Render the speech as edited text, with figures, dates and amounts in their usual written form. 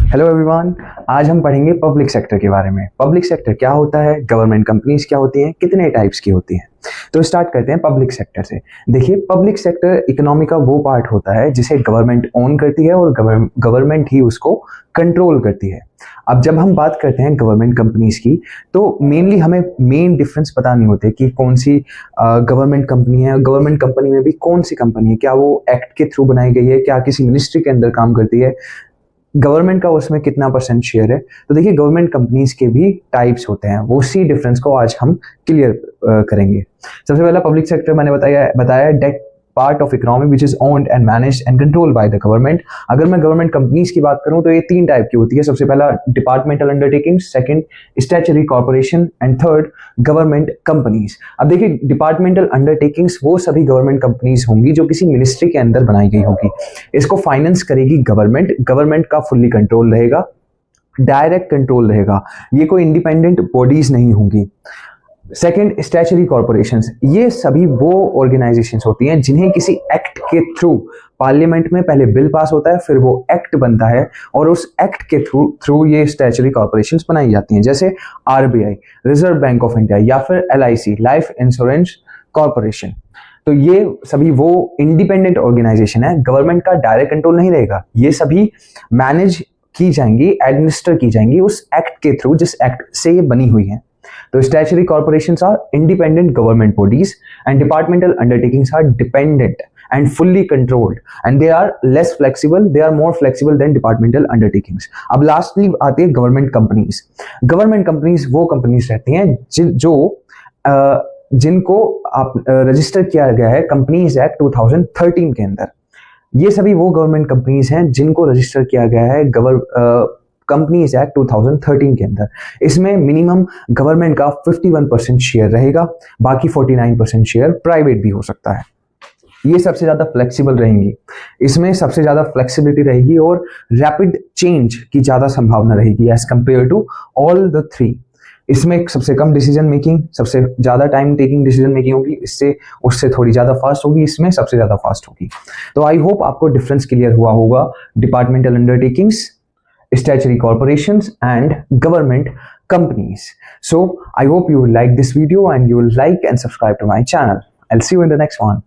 Hello everyone. आज हम पढ़ेंगे पब्लिक सेक्टर के बारे में। पब्लिक सेक्टर क्या होता है, गवर्नमेंट कंपनीज क्या होती हैं, कितने टाइप्स की होती हैं। तो स्टार्ट करते हैं पब्लिक सेक्टर से। देखिए, पब्लिक सेक्टर इकोनॉमी का वो पार्ट होता है जिसे गवर्नमेंट ओन करती है और गवर्नमेंट ही उसको कंट्रोल करती है। अब जब हम बात करते हैं गवर्नमेंट कंपनीज की, तो मेनली हमें मेन डिफरेंस पता नहीं होते कि कौन सी गवर्नमेंट कंपनी है। गवर्नमेंट कंपनी में भी कौन सी कंपनी है, क्या वो एक्ट के थ्रू बनाई गई है, क्या किसी मिनिस्ट्री के अंदर काम करती है, गवर्नमेंट का उसमें कितना परसेंट शेयर है। तो देखिए, गवर्नमेंट कंपनीज के भी टाइप्स होते हैं, वो उसी डिफरेंस को आज हम क्लियर करेंगे। सबसे पहला पब्लिक सेक्टर मैंने बताया that part of economy which is owned and managed and controlled by the government. अगर मैं गवर्नमेंट कंपनीज की बात करूं तो ये तीन टाइप की होती है। सबसे पहला departmental undertaking, second statutory corporation and third government companies. अब देखिए, डिपार्टमेंटल अंडरटेकिंग्स वो सभी गवर्नमेंट कंपनीज होंगी जो किसी मिनिस्ट्री के अंदर बनाई गई होगी। इसको फाइनेंस करेगी गवर्नमेंट। गवर्नमेंट का फुल्ली कंट्रोल रहेगा, डायरेक्ट कंट्रोल रहेगा, ये कोई इंडिपेंडेंट बॉडीज नहीं होंगी। सेकेंड, स्टैट्यूटरी कॉर्पोरेशंस, ये सभी वो ऑर्गेनाइजेशंस होती हैं जिन्हें किसी एक्ट के थ्रू पार्लियामेंट में पहले बिल पास होता है, फिर वो एक्ट बनता है और उस एक्ट के थ्रू ये स्टैट्यूटरी कॉर्पोरेशंस बनाई जाती हैं। जैसे RBI, reserve bank of India, या फिर एलआईसी, लाइफ इंश्योरेंस कॉर्पोरेशन। तो ये सभी वो इंडिपेंडेंट ऑर्गेनाइजेशन है, गवर्नमेंट का डायरेक्ट कंट्रोल नहीं रहेगा। ये सभी मैनेज की जाएंगी, एडमिनिस्टर की जाएंगी उस एक्ट के थ्रू जिस एक्ट से ये बनी हुई है। तो statutory corporations are independent government bodies and departmental undertakings are dependent and fully controlled and they are less flexible, they are more flexible than departmental undertakings. अब lastly आती है गवर्नमेंट कंपनीज। गवर्नमेंट कंपनीज वो companies रहती हैं जिनको आप register किया गया है कंपनीज एक्ट 2013 के अंदर। ये सभी वो गवर्नमेंट कंपनीज हैं जिनको रजिस्टर किया गया है कंपनीज एक्ट 2013 के अंदर। इसमें मिनिमम गवर्नमेंट का 51% शेयर रहेगा, बाकी 49% शेयर प्राइवेट भी हो सकता है। ये सबसे ज्यादा फ्लेक्सिबल रहेंगी, इसमें सबसे ज्यादा फ्लेक्सिबिलिटी रहेगी और रैपिड चेंज की ज्यादा संभावना रहेगी as compare to all the three. इसमें सबसे कम डिसीजन मेकिंग, सबसे ज्यादा टाइम टेकिंग डिसीजन मेकिंग होगी, इससे उससे थोड़ी ज्यादा फास्ट होगी, इसमें सबसे ज्यादा फास्ट होगी। तो आई होप आपको डिफरेंस क्लियर हुआ होगा departmental undertakings, statutory corporations and government companies. So I hope you will like this video and you will like and subscribe to my channel. I'll see you in the next one.